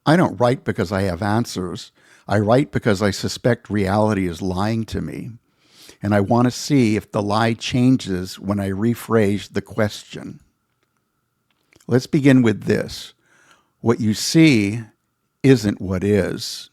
I don't write because I have answers. I write because I suspect reality is lying to me. And I want to see if the lie changes when I rephrase the question. Let's begin with this. What you see isn't what is.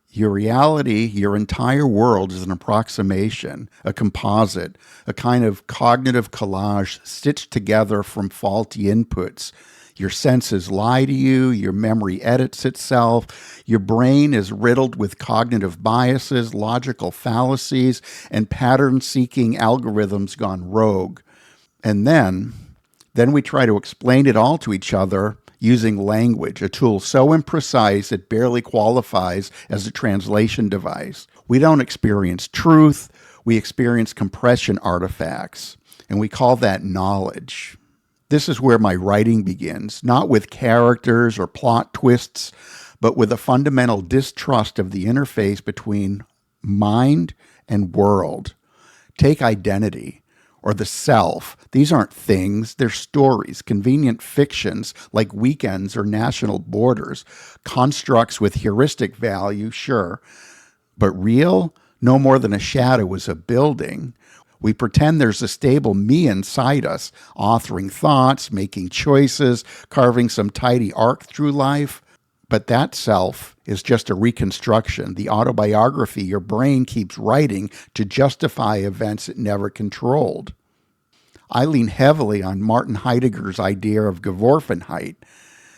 Your reality, your entire world is an approximation, a composite, a kind of cognitive collage stitched together from faulty inputs. Your senses lie to you, your memory edits itself, your brain is riddled with cognitive biases, logical fallacies, and pattern-seeking algorithms gone rogue. And then we try to explain it all to each other using language, a tool so imprecise it barely qualifies as a translation device. We don't experience truth, we experience compression artifacts, and we call that knowledge. This is where my writing begins, not with characters or plot twists, but with a fundamental distrust of the interface between mind and world. Take identity, or the self. These aren't things, they're stories, convenient fictions like weekends or national borders, constructs with heuristic value, sure, but real? No more than a shadow is a building. We pretend there's a stable me inside us, authoring thoughts, making choices, carving some tidy arc through life. But that self is just a reconstruction, the autobiography your brain keeps writing to justify events it never controlled. I lean heavily on Martin Heidegger's idea of Geworfenheit,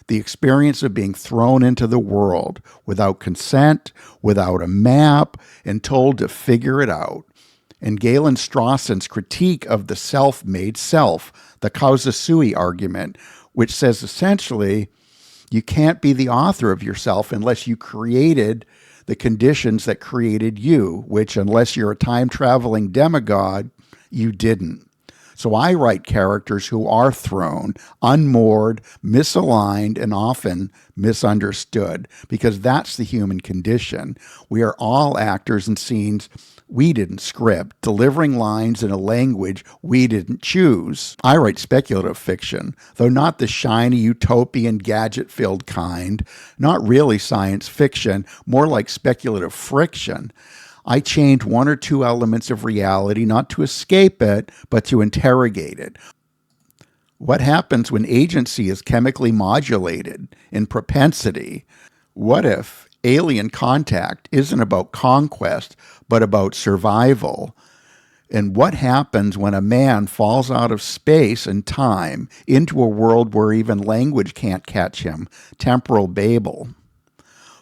the experience of being thrown into the world without consent, without a map, and told to figure it out. And Galen Strawson's critique of the self-made self, the Causa sui argument, which says essentially, you can't be the author of yourself unless you created the conditions that created you, which, unless you're a time-traveling demigod, you didn't. So I write characters who are thrown, unmoored, misaligned, and often misunderstood, because that's the human condition. We are all actors in scenes we didn't script, delivering lines in a language we didn't choose. I write speculative fiction, though not the shiny, utopian, gadget-filled kind, not really science fiction, more like speculative friction. I change one or two elements of reality not to escape it, but to interrogate it. What happens when agency is chemically modulated in propensity? What if alien contact isn't about conquest, but about survival? And what happens when a man falls out of space and time into a world where even language can't catch him? Temporal Babel.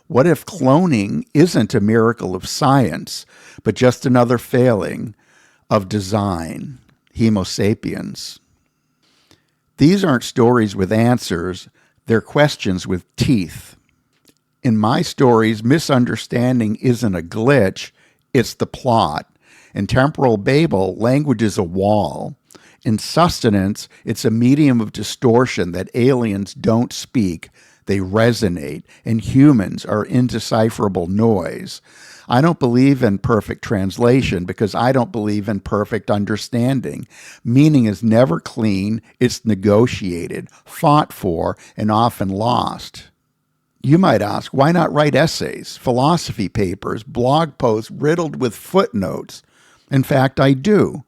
What if cloning isn't a miracle of science, but just another failing of design? Hemo Sapiens. These aren't stories with answers, they're questions with teeth. In my stories, misunderstanding isn't a glitch, it's the plot. In Temporal Babel, language is a wall. In Sustenance, it's a medium of distortion that aliens don't speak. They resonate, and humans are indecipherable noise. I don't believe in perfect translation because I don't believe in perfect understanding. Meaning is never clean, it's negotiated, fought for, and often lost. You might ask, why not write essays, philosophy papers, blog posts riddled with footnotes? In fact, I do.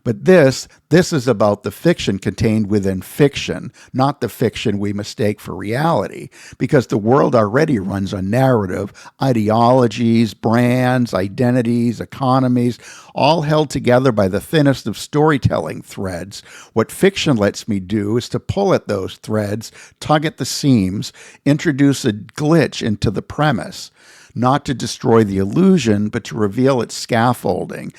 But this is about the fiction contained within fiction, not the fiction we mistake for reality, because the world already runs on narrative, ideologies, brands, identities, economies, all held together by the thinnest of storytelling threads. What fiction lets me do is to pull at those threads, tug at the seams, introduce a glitch into the premise, not to destroy the illusion, but to reveal its scaffolding,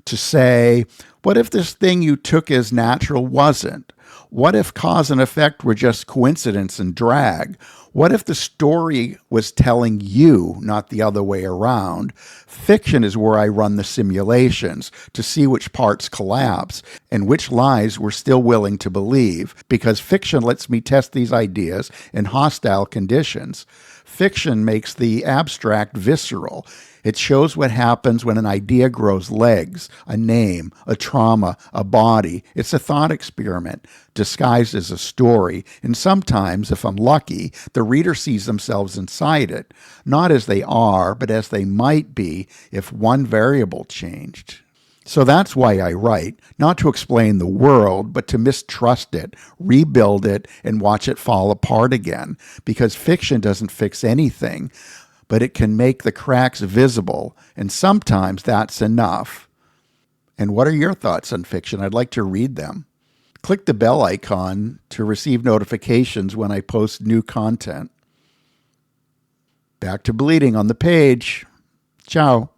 to say, what if this thing you took as natural wasn't? What if cause and effect were just coincidence and drag? What if the story was telling you, not the other way around? Fiction is where I run the simulations to see which parts collapse and which lies we're still willing to believe, because fiction lets me test these ideas in hostile conditions. Fiction makes the abstract visceral. It shows what happens when an idea grows legs, a name, a trauma, a body. It's a thought experiment. disguised as a story, and sometimes, if I'm lucky, the reader sees themselves inside it, not as they are, but as they might be if one variable changed. So that's why I write, not to explain the world, but to mistrust it, rebuild it, and watch it fall apart again, because fiction doesn't fix anything, but it can make the cracks visible, and sometimes that's enough. And what are your thoughts on fiction? I'd like to read them. Click the bell icon to receive notifications when I post new content. Back to bleeding on the page. Ciao.